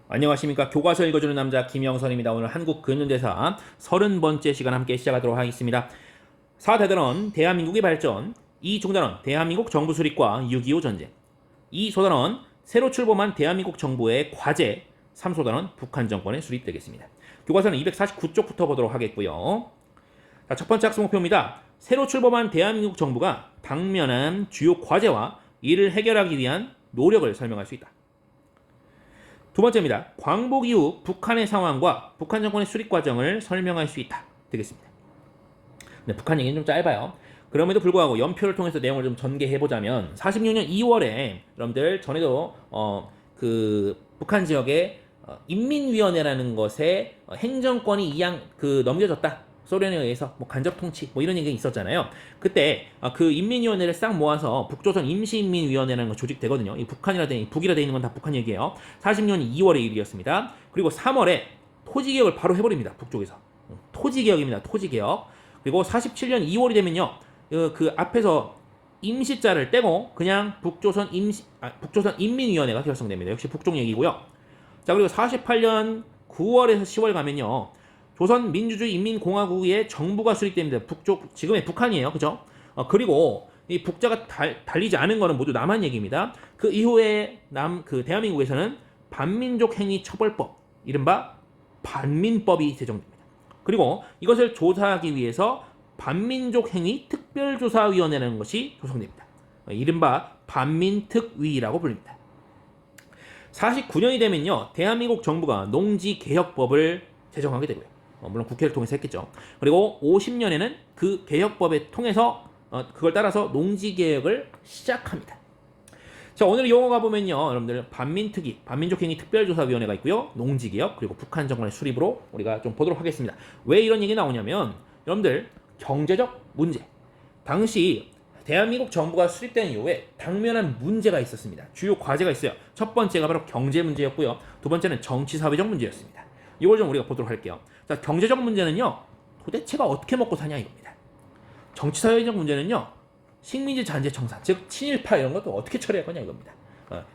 안녕하십니까. 교과서 읽어주는 남자 김영선입니다. 오늘 한국 근현대사 30번째 시간 함께 시작하도록 하겠습니다. 4대단원 대한민국의 발전, 2중단원 대한민국 정부 수립과 6.25 전쟁, 2소단원 새로 출범한 대한민국 정부의 과제, 3소단원 북한 정권의 수립 되겠습니다. 교과서는 249쪽부터 보도록 하겠고요. 자, 첫 번째 학습 목표입니다. 새로 출범한 대한민국 정부가 당면한 주요 과제와 이를 해결하기 위한 노력을 설명할 수 있다. 두 번째입니다. 광복 이후 북한의 상황과 북한 정권의 수립 과정을 설명할 수 있다. 되겠습니다. 네, 북한 얘기는 좀 짧아요. 그럼에도 불구하고 연표를 통해서 내용을 좀 전개해보자면 46년 2월에 여러분들 전에도 북한 지역에 인민위원회라는 것에 행정권이 넘겨졌다. 소련에 의해서 간접 통치 이런 얘기가 있었잖아요. 그때 그 인민위원회를 싹 모아서 북조선 임시인민위원회라는 거 조직되거든요. 이 북한이라 돼 북이라 돼 있는 건 다 북한 얘기예요. 40년 2월의 일이었습니다. 그리고 3월에 토지개혁을 바로 해버립니다. 북쪽에서 토지개혁입니다. 토지개혁. 그리고 47년 2월이 되면요, 그 앞에서 임시자를 떼고 그냥 북조선 인민위원회가 결성됩니다. 역시 북쪽 얘기고요. 자, 그리고 48년 9월에서 10월 가면요, 조선민주주의 인민공화국의 정부가 수립됩니다. 북쪽, 지금의 북한이에요. 그죠? 그리고 이 북자가 달리지 않은 거는 모두 남한 얘기입니다. 그 이후에 대한민국에서는 반민족 행위 처벌법, 이른바 반민법이 제정됩니다. 그리고 이것을 조사하기 위해서 반민족 행위 특별조사위원회라는 것이 조성됩니다. 이른바 반민특위라고 불립니다. 49년이 되면요, 대한민국 정부가 농지개혁법을 제정하게 되고요. 물론 국회를 통해서 했겠죠. 그리고 50년에는 그 개혁법에 통해서 그걸 따라서 농지개혁을 시작합니다. 자, 오늘 용어가 보면요, 여러분들 반민특위, 반민족행위 특별조사위원회가 있고요, 농지개혁, 그리고 북한 정권의 수립으로 우리가 좀 보도록 하겠습니다. 왜 이런 얘기 나오냐면, 여러분들 경제적 문제, 당시 대한민국 정부가 수립된 이후에 당면한 문제가 있었습니다. 주요 과제가 있어요. 첫 번째가 바로 경제 문제였고요, 두 번째는 정치 사회적 문제였습니다. 이걸 좀 우리가 보도록 할게요. 자, 경제적 문제는요, 도대체가 어떻게 먹고 사냐 이겁니다. 정치 사회적 문제는요, 식민지 잔재 청산, 즉 친일파 이런 것도 어떻게 처리할 거냐 이겁니다.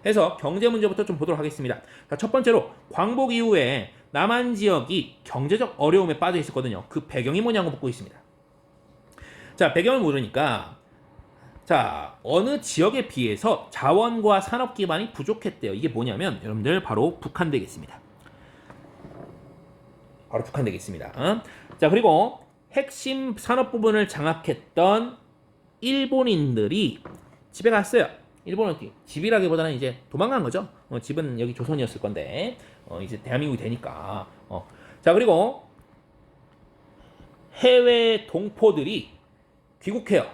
해서 경제 문제부터 좀 보도록 하겠습니다. 자, 첫 번째로 광복 이후에 남한 지역이 경제적 어려움에 빠져 있었거든요. 그 배경이 뭐냐고 묻고 있습니다. 자, 배경을 모르니까, 자, 어느 지역에 비해서 자원과 산업 기반이 부족했대요. 이게 뭐냐면 여러분들 바로 북한 되겠습니다. 바로 북한 되겠습니다. 자, 그리고 핵심 산업 부분을 장악했던 일본인들이 집에 갔어요. 일본은 집이라기보다는 이제 도망간 거죠. 집은 여기 조선이었을 건데 이제 대한민국이 되니까. 자, 그리고 해외 동포들이 귀국해요.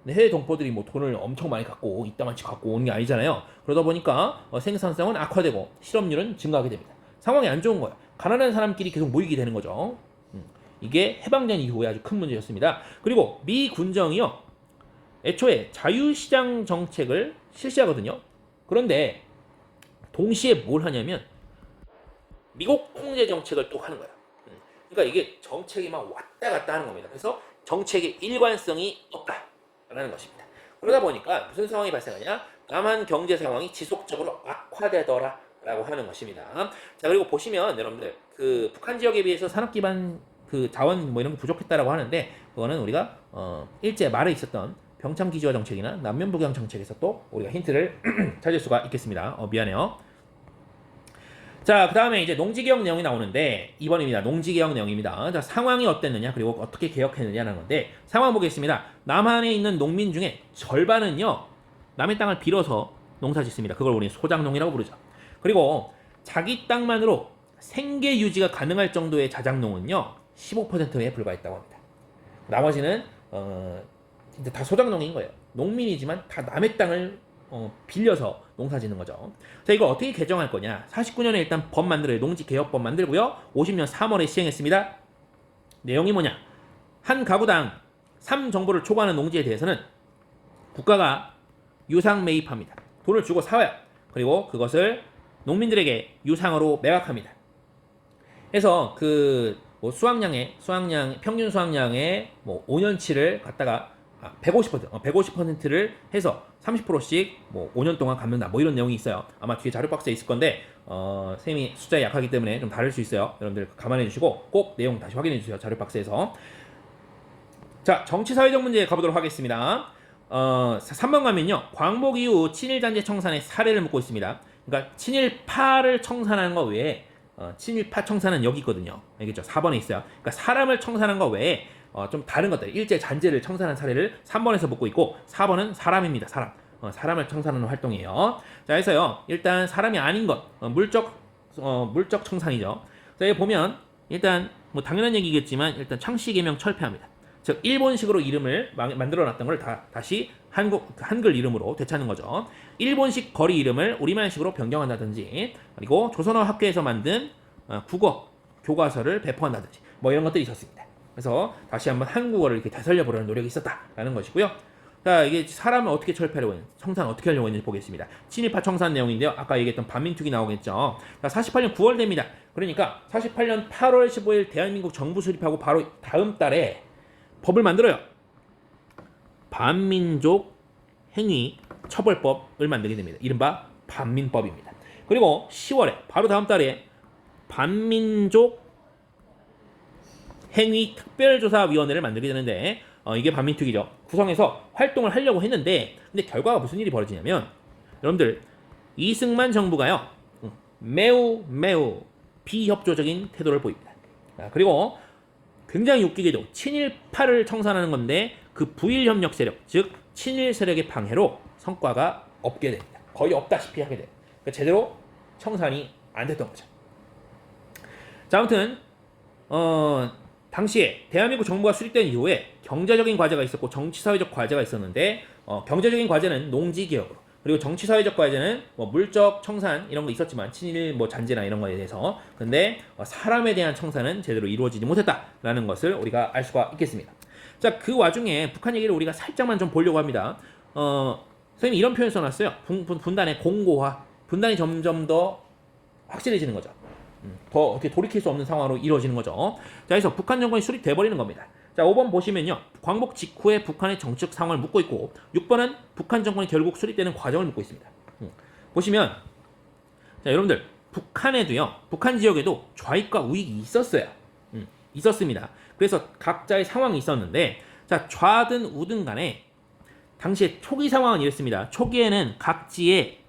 해외 동포들이 뭐 돈을 엄청 많이 갖고 이따만치 갖고 오는 게 아니잖아요. 그러다 보니까 생산성은 악화되고 실업률은 증가하게 됩니다. 상황이 안 좋은 거예요. 가난한 사람끼리 계속 모이게 되는 거죠. 이게 해방된 이후에 아주 큰 문제였습니다. 그리고 미 군정이요, 애초에 자유시장 정책을 실시하거든요. 그런데 동시에 뭘 하냐면 미국 통제 정책을 또 하는 거예요. 그러니까 이게 정책이 막 왔다 갔다 하는 겁니다. 그래서 정책의 일관성이 없다라는 것입니다. 그러다 보니까 무슨 상황이 발생하냐? 남한 경제 상황이 지속적으로 악화되더라 라고 하는 것입니다. 자, 그리고 보시면 여러분들 그 북한 지역에 비해서 산업 기반 그 자원 이런 게 부족했다라고 하는데, 그거는 우리가 일제 말에 있었던 병참 기지화 정책이나 남면 북양 정책에서 또 우리가 힌트를 찾을 수가 있겠습니다. 미안해요. 자, 그 다음에 이제 농지개혁 내용이 나오는데 2번입니다. 농지개혁 내용입니다. 자, 상황이 어땠느냐, 그리고 어떻게 개혁했느냐는 건데, 상황 보겠습니다. 남한에 있는 농민 중에 절반은요, 남의 땅을 빌어서 농사 짓습니다. 그걸 우리는 소작농이라고 부르죠. 그리고 자기 땅만으로 생계 유지가 가능할 정도의 자작농은요 15%에 불과했다고 합니다. 나머지는 진짜 다 소작농인 거예요. 농민이지만 다 남의 땅을 빌려서 농사 짓는 거죠. 자, 이걸 어떻게 개정할 거냐? 49년에 일단 법 만들어요. 농지개혁법 만들고요. 50년 3월에 시행했습니다. 내용이 뭐냐? 한 가구당 3정보를 초과하는 농지에 대해서는 국가가 유상 매입합니다. 돈을 주고 사와요. 그리고 그것을 농민들에게 유상으로 매각합니다. 해서 그 수확량의 평균 수확량의 5년치를 갖다가 150%, 150%를 해서 30%씩 뭐 5년 동안 갚는다. 뭐 이런 내용이 있어요. 아마 뒤에 자료 박스에 있을 건데 쌤이 숫자에 약하기 때문에 좀 다를 수 있어요. 여러분들 감안해 주시고 꼭 내용 다시 확인해 주세요. 자료 박스에서. 자, 정치 사회적 문제 가보도록 하겠습니다. 3번 가면요. 광복 이후 친일 잔재 청산의 사례를 묻고 있습니다. 그러니까 친일파를 청산하는 거 외에 친일파 청산은 여기 있거든요. 알겠죠? 4번에 있어요. 그러니까 사람을 청산한 거 외에 좀 다른 것들, 일제 잔재를 청산한 사례를 3번에서 묻고 있고 4번은 사람입니다. 사람. 사람을 청산하는 활동이에요. 자, 그래서요. 일단 사람이 아닌 것, 물적 청산이죠. 자, 여기 보면 일단 뭐 당연한 얘기겠지만 일단 창씨 개명 철폐합니다. 즉 일본식으로 이름을 만들어놨던 걸 다시 한글 이름으로 되찾는 거죠. 일본식 거리 이름을 우리말식으로 변경한다든지, 그리고 조선어 학교에서 만든 국어 교과서를 배포한다든지 뭐 이런 것들이 있었습니다. 그래서 다시 한번 한국어를 이렇게 되살려 보려는 노력이 있었다라는 것이고요. 자, 이게 사람을 어떻게 철폐하려고 했는지, 청산 어떻게 하려고 했는지 보겠습니다. 친일파 청산 내용인데요. 아까 얘기했던 반민특위 나오겠죠. 자, 48년 9월 됩니다. 그러니까 48년 8월 15일 대한민국 정부 수립하고 바로 다음 달에 법을 만들어요. 반민족 행위 처벌법을 만들게 됩니다. 이른바 반민법입니다. 그리고 10월에 바로 다음 달에 반민족 행위 특별조사위원회를 만들게 되는데 이게 반민특위죠. 구성해서 활동을 하려고 했는데 근데 결과가 무슨 일이 벌어지냐면 여러분들 이승만 정부가요 매우 비협조적인 태도를 보입니다. 그리고 굉장히 웃기게도 친일파를 청산하는 건데 그 부일협력 세력, 즉 친일 세력의 방해로 성과가 없게 됩니다. 거의 없다시피 하게 돼요. 그러니까 제대로 청산이 안 됐던 거죠. 자, 아무튼 당시에 대한민국 정부가 수립된 이후에 경제적인 과제가 있었고 정치사회적 과제가 있었는데 경제적인 과제는 농지개혁으로, 그리고 정치사회적 과제는 뭐 물적 청산 이런 거 있었지만 친일 뭐 잔재나 이런 거에 대해서, 근데 사람에 대한 청산은 제대로 이루어지지 못했다라는 것을 우리가 알 수가 있겠습니다. 자, 그 와중에 북한 얘기를 우리가 살짝만 좀 보려고 합니다. 선생님이 이런 표현 써놨어요. 분단의 공고화, 분단이 점점 더 확실해지는 거죠. 더 어떻게 돌이킬 수 없는 상황으로 이루어지는 거죠. 자, 그래서 북한 정권이 수립돼 버리는 겁니다. 자, 5번 보시면요. 광복 직후에 북한의 정치적 상황을 묻고 있고 6번은 북한 정권이 결국 수립되는 과정을 묻고 있습니다. 보시면 자, 여러분들 북한에도요. 북한 지역에도 좌익과 우익이 있었어요. 있었습니다. 그래서 각자의 상황이 있었는데 자, 좌든 우든 간에 당시에 초기 상황은 이랬습니다. 초기에는 각지에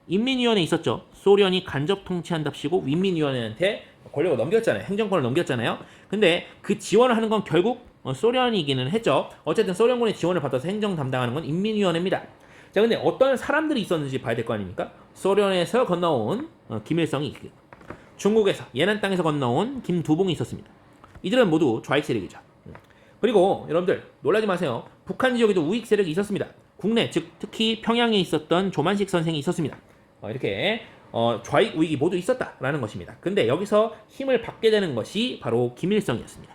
인민위원회 있었죠. 소련이 간접 통치한답시고 윈민위원회한테 권력을 넘겼잖아요. 행정권을 넘겼잖아요. 근데 그 지원을 하는 건 결국 소련이기는 했죠. 어쨌든 소련군의 지원을 받아서 행정 담당하는 건 인민위원회입니다. 자, 근데 어떤 사람들이 있었는지 봐야 될 거 아닙니까? 소련에서 건너온 김일성이 있고 중국에서 예난 땅에서 건너온 김두봉이 있었습니다. 이들은 모두 좌익 세력이죠. 그리고 여러분들 놀라지 마세요. 북한 지역에도 우익 세력이 있었습니다. 국내, 즉 특히 평양에 있었던 조만식 선생이 있었습니다. 이렇게 좌익 우익이 모두 있었다라는 것입니다. 근데 여기서 힘을 받게 되는 것이 바로 김일성이었습니다.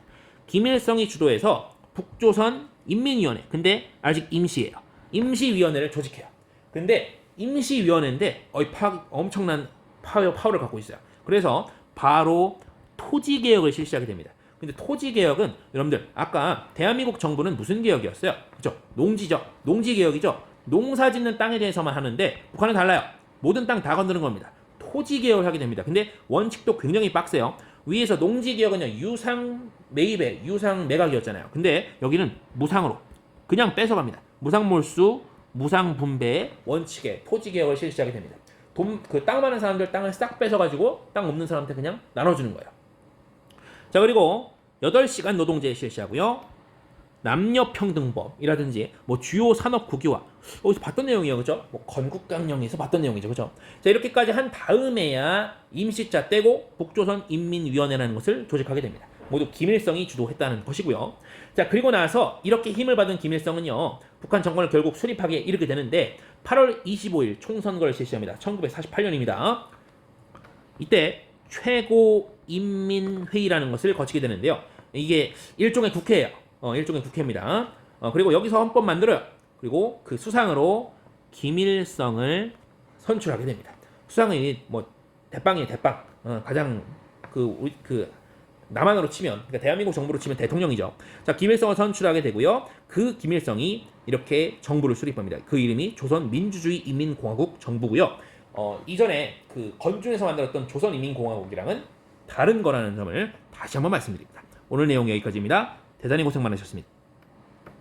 김일성이 주도해서 북조선 인민위원회, 근데 아직 임시예요. 임시위원회를 조직해요. 근데 임시위원회인데 엄청난 파워를 갖고 있어요. 그래서 바로 토지개혁을 실시하게 됩니다. 근데 토지개혁은 여러분들 아까 대한민국 정부는 무슨 개혁이었어요? 그죠? 농지죠. 농지개혁이죠. 농사 짓는 땅에 대해서만 하는데 북한은 달라요. 모든 땅 다 건드는 겁니다. 토지개혁을 하게 됩니다. 근데 원칙도 굉장히 빡세요. 위에서 농지개혁은요 유상 매입에 유상 매각이었잖아요. 근데 여기는 무상으로 그냥 뺏어갑니다. 무상몰수, 무상분배의 원칙에 토지개혁을 실시하게 됩니다. 그 땅 많은 사람들 땅을 싹 뺏어가지고 땅 없는 사람한테 그냥 나눠주는 거예요. 자, 그리고 8시간 노동제 실시하고요. 남녀평등법이라든지 뭐 주요 산업 국유화 어디서 봤던 내용이에요, 그죠? 뭐 건국강령에서 봤던 내용이죠, 그죠? 자, 이렇게까지 한 다음에야 임시자 떼고 북조선 인민위원회라는 것을 조직하게 됩니다. 모두 김일성이 주도했다는 것이고요. 자, 그리고 나서 이렇게 힘을 받은 김일성은요 북한 정권을 결국 수립하게 이르게 되는데 8월 25일 총선거를 실시합니다. 1948년입니다. 이때 최고인민회의라는 것을 거치게 되는데요. 이게 일종의 국회예요. 일종의 국회입니다. 그리고 여기서 헌법 만들어요. 그리고 그 수상으로 김일성을 선출하게 됩니다. 수상이 뭐 대빵이에요, 대빵. 가장 남한으로 치면, 그러니까 대한민국 정부로 치면 대통령이죠. 자, 김일성을 선출하게 되고요. 그 김일성이 이렇게 정부를 수립합니다. 그 이름이 조선민주주의인민공화국 정부고요. 이전에 그 건중에서 만들었던 조선인민공화국이랑은 다른 거라는 점을 다시 한번 말씀드립니다. 오늘 내용 여기까지입니다. 대단히 고생 많으셨습니다.